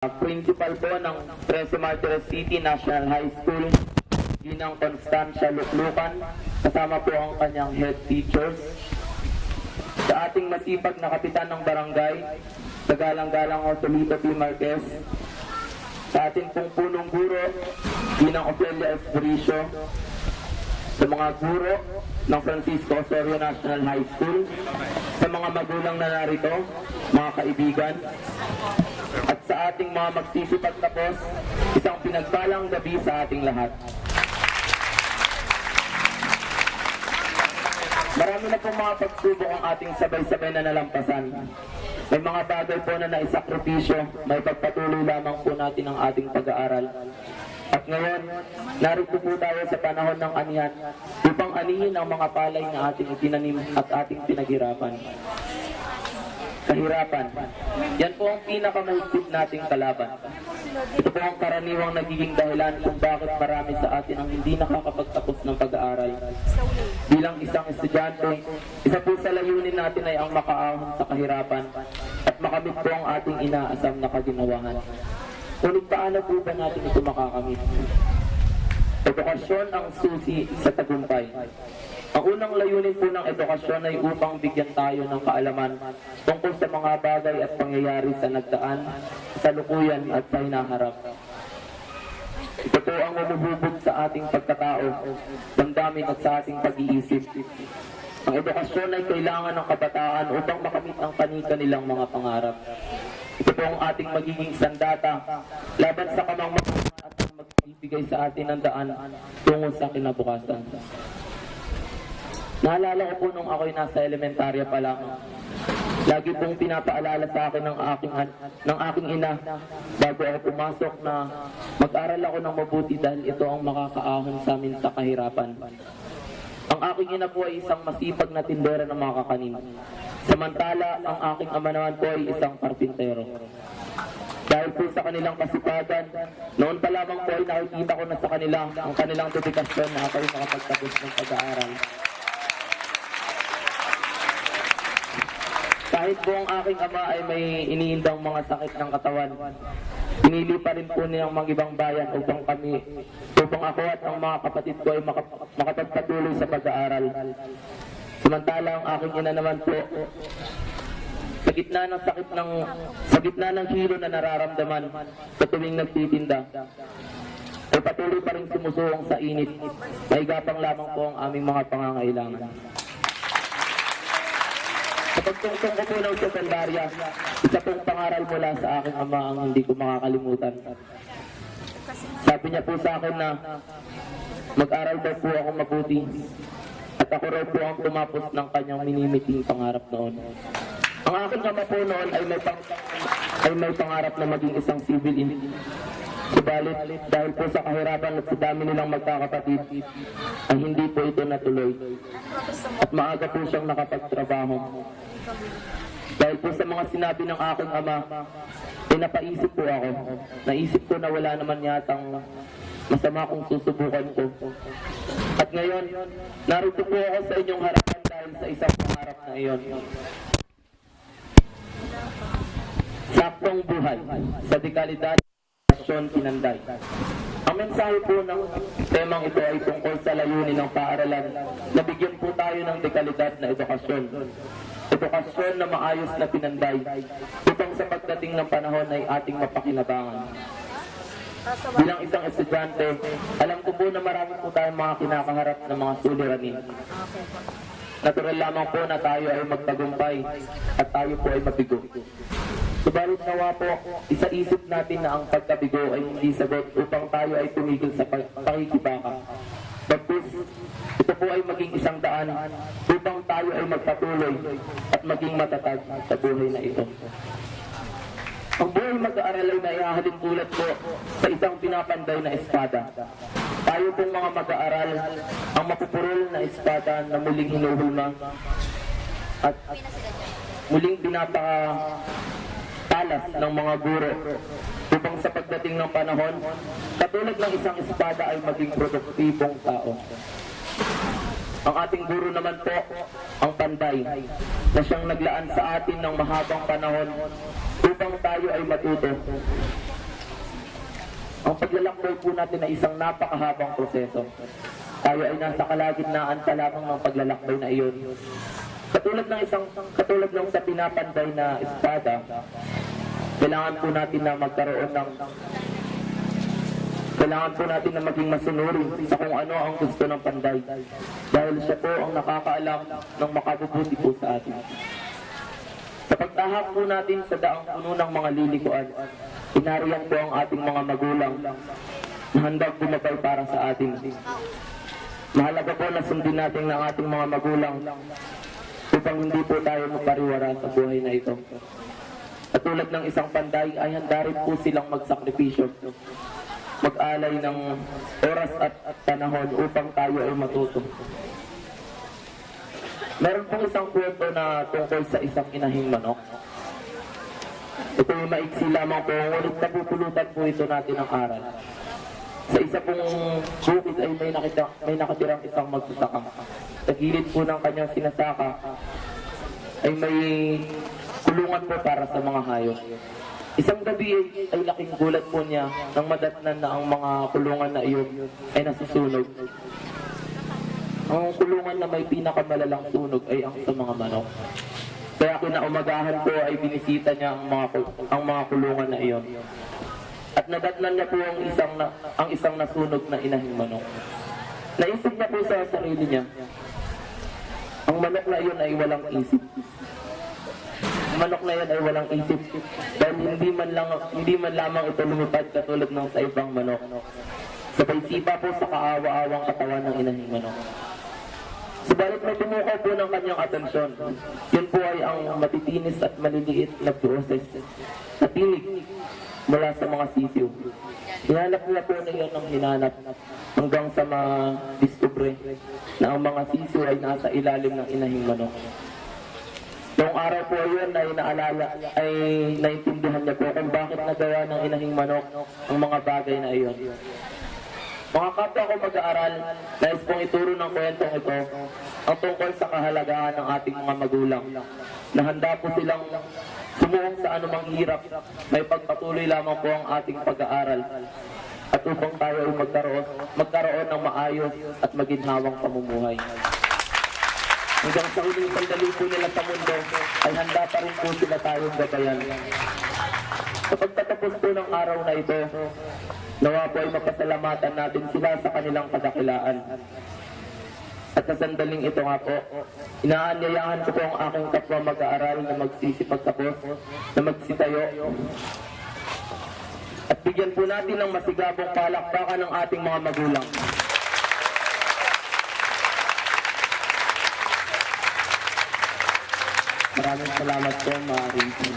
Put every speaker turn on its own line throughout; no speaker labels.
Principal po ng 13 Martires City National High School, Ginang Constancia Luklukan, kasama po ang kanyang head teachers. Sa ating masipag na kapitan ng barangay, sa galang-galang Otolito P. Marquez, sa ating pong punong guro, Ginang Ofelia Esbricio, sa mga guro ng Francisco Osorio National High School, sa mga magulang na narito, mga kaibigan, at sa ating mga magsisipag tapos, isang pinagpalang gabi sa ating lahat. Marami na pong mga pagsubok ang ating sabay-sabay na nalampasan. May mga bagay po na naisakripisyo, may pagpatuloy lamang po natin ang ating pag-aaral. At ngayon, narito po tayo sa panahon ng anihan upang anihin ang mga palay na ating itinanim at ating pinaghirapan. Kahirapan. Yan po ang pinakamahigpit nating kalaban. Ito po ang karaniwang nagiging dahilan kung bakit marami sa atin ang hindi nakakapagtapos ng pag-aaral. Bilang isang estudyante, isa po sa layunin natin ay ang makaahon sa kahirapan at makamit po ang ating inaasam na kaginawahan. Ngunit paano po ba natin ito makakamit? Edukasyon ang susi sa tagumpay. Ang unang layunin po ng edukasyon ay upang bigyan tayo ng kaalaman tungkol sa mga bagay at pangyayari sa nagdaan, sa lukuyan at sa hinaharap. Ito po ang lumubog sa ating pagkatao, damdamin at sa ating pag-iisip. Ang edukasyon ay kailangan ng kabataan upang makamit ang kani-kanilang mga pangarap. Ito po ang ating magiging sandata laban sa kamangmangan at ang magbibigay sa atin ng daan tungo sa kinabukasan. Naalala ko po nung ako'y nasa elementarya pa lang, lagi pong pinapaalala sa akin ng aking ina bago ako pumasok na mag-aral ako ng mabuti dahil ito ang makakaahon sa amin sa kahirapan. Ang aking ina po ay isang masipag na tindera ng mga kakanin. Samantala, ang aking ama naman po ay isang karpintero. Dahil po sa kanilang kasipagan, noon pa lamang po ay nakikita ko na sa kanila ang kanilang dedikasyon na ako'y makapagtapos ng pag-aaral. Kahit po ang aking ama ay may iniindang mga sakit ng katawan, pinili pa rin po niyang mag-ibang bayan upang ako at ang mga kapatid ko ay makapagpatuloy sa pag-aaral. Samantala ang aking ina naman po, sa gitna ng hilo na nararamdaman sa tuwing nagtitinda, ay patuloy pa rin sumusuong sa init, maigapang lamang po ang aming mga pangangailangan. Sa pagtungtong ko po ng sekundarya, isa pong pangaral mula sa aking ama ang hindi ko makakalimutan. Sabi niya po sa akin na mag-aral daw po ako mabuti at ako raw po ang tumapos ng kanyang minimiting pangarap noon. Ang aking ama po noon ay may pangarap na maging isang civil engineer. Subalit, dahil po sa kahirapan at sa dami nilang magkakapatid, ay hindi po ito natuloy. At maaga po siyang nakapagtrabaho. Dahil po sa mga sinabi ng aking ama, ay napaisip po ako. Naisip ko na wala naman yatang masama kung susubukan ko. At ngayon, narito po ako sa inyong harapan dahil sa isang pangarap na iyon. Saktong buhay sa dekalidad Pinanday. Ang mensahe po ng temang ito ay tungkol sa layunin ng paaralan na bigyan po tayo ng dekalidad na edukasyon. Edukasyon na maayos na pinanday upang sa pagdating ng panahon ay ating mapakinabangan. Bilang isang estudyante, alam ko po na marami po tayong mga kinakaharap na mga suliranin. Natural lamang po na tayo ay magtagumpay at tayo po ay mabigo. Subalit nawa po, isa-isip natin na ang pagkabigo ay hindi sagot upang tayo ay tumigil sa pakikibaka. Bagkus, ito po ay maging isang daan upang tayo ay magpatuloy at maging matatag sa buhay na ito. Ang buhay mag-aaral ay naihahalin tulad po sa isang pinapanday na espada. Tayo pong mga mag-aaral ang mapupurol na espada na muling hinuhulma at muling talas ng mga guro upang sa pagdating ng panahon, katulad ng isang espada ay maging produktibong tao. Ang ating guro naman po, ang Panday, na siyang naglaan sa atin ng mahabang panahon upang tayo ay matuto Ang paglalakbay po natin ay isang napakahabang proseso. Tayo ay nasa kalagitnaan pa lamang ng paglalakbay na iyon. Katulad ng sa pinapanday na espada, kailangan po natin na maging masunurin sa kung ano ang gusto ng panday. Dahil siya po ang nakakaalam ng makabubuti po sa atin. Sa pagtahak po natin sa daang puno ng mga lilikuan, inariyan po ang ating mga magulang na handang bumabay para sa atin. Mahalaga po na sundin natin ng ating mga magulang upang hindi po tayo mapariwara sa buhay na ito. At tulad ng isang panday ay handa rin po silang magsakripisyo, mag-alay ng oras at panahon upang tayo ay matuto. Meron pong isang kwento na tungkol sa isang inahing manok. Ito ay maiksi lamang po, ngunit napupulutan po ito natin ang aral. Sa isa pong bukid ay may nakatirang isang magsasaka. Sa gilid po ng kanyang sinasaka ay may kulungan po para sa mga hayop. Isang gabi ay laking gulat po niya nang madatnan na ang mga kulungan na iyon ay nasusunog. Ang kulungan na may pinakamalalang sunog ay ang sa mga manok. Kaya kinaumagahan po ay binisita niya ang mga kulungan na iyon. At nadatnan niya po ang isang nasunog na inahing manok. Naisip niya po sa sarili niya, ang manok na iyon ay walang isip. Ang manok na iyon ay walang isip dahil hindi man lamang ito lumipad katulad ng sa ibang manok. Sabay sipa po sa kaawa-awang katawan ng inahing manok. Subalit may tumukaw po ng kanyang atensyon. Yun po ay ang matitinis at maliliit na process na tinig mula sa mga sisiw. Hinanap niya po na yun ang hinanap hanggang sa ma-discover na ang mga sisiw ay nasa ilalim ng inahing manok. Noong araw po yun ay naintindihan niya po kung bakit nagawa ng inahing manok ang mga bagay na iyon. Mga kapwa ko mag-aaral, nais pong ituro ng kwentong ito ang tungkol sa kahalagahan ng ating mga magulang na handa po silang sumuong sa anumang hirap, may pagpatuloy lamang po ang ating pag-aaral at upang tayo ay magkaroon ng maayos at maginhawang pamumuhay. Hanggang sa huling sandali po nila sa mundo ay handa pa rin po sila tayong gabayan. Sa pagtatapos po ng araw na ito, nawa po ay mapasalamatan natin sila sa kanilang kadakilaan. At sa sandaling ito nga po, inaanyayahan ko po ang aking kapwa mag-aaral na magsisipagtapos, na magsitayo. At bigyan po natin ng masigabong palakpakan ng ating mga magulang. Maraming salamat po, maaaring po.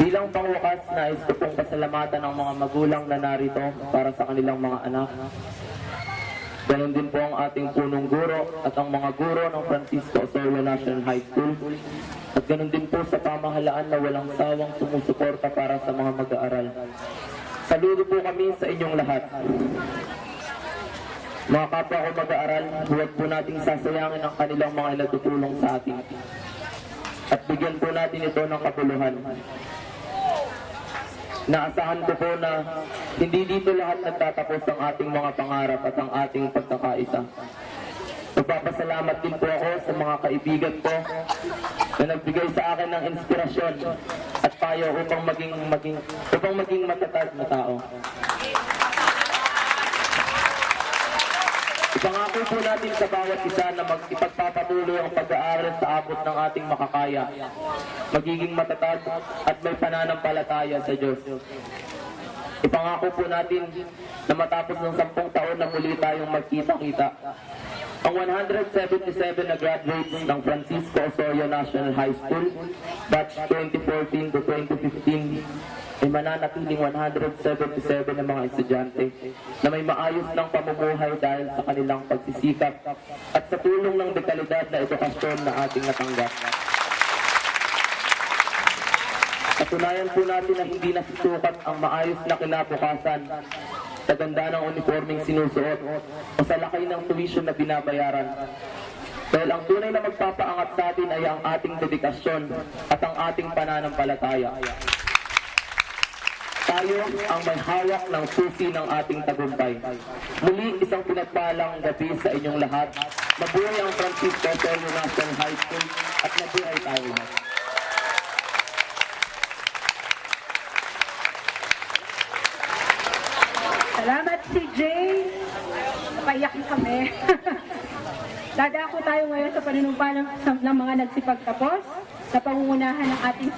Bilang pangwakas, nais ko pong pasalamatan ang mga magulang na narito para sa kanilang mga anak. Ganon din po ang ating punong guro at ang mga guro ng Francisco Osorio National High School. At ganon din po sa pamahalaan na walang sawang sumusuporta para sa mga mag-aaral. Saludo po kami sa inyong lahat. Mga kapwa ko mag-aaral, huwag po nating sasayangin ang kanilang mga natutulong sa atin. At bigyan po natin ito ng kapuluhan. Naasahan ko po na hindi dito lahat nagtatapos ang ating mga pangarap at ang ating pagkakaisa. Magpapasalamat din po ako sa mga kaibigan ko na nagbigay sa akin ng inspirasyon at payo upang maging matatag na tao. Ipangako po natin sa bawat isa na ipagpapatuloy ang pag-aaral sa abot ng ating makakaya, magiging matatag at may pananampalataya sa Diyos. Ipangako po natin na matapos ng 10 taon na muli tayong magkita-kita, ang 177 na graduates ng Francisco Osorio National High School, batch 2014 to 2015, ay mananatiling 177 na mga estudyante na may maayos ng pamumuhay dahil sa kanilang pagsisikap at sa tulong ng dekalidad na edukasyon na ating natanggap. Patunayan po natin na hindi nasusukat ang maayos na kinabukasan sa ganda ng uniforming sinusuot o sa laki ng tuition na binabayaran. Dahil ang tunay na magpapaangat sa atin ay ang ating dedikasyon at ang ating pananampalataya. Tayo ang may hawak ng susi ng ating tagumpay. Muli, isang pinagpalang gabi sa inyong lahat. Mabuhay ang Francisco Antonio National High School at mabuhay tayo.
Salamat si Jay. Napaiyak kami. Dadako tayo ngayon sa panunumpa ng mga nagsipagtapos sa pangungunahan ng ating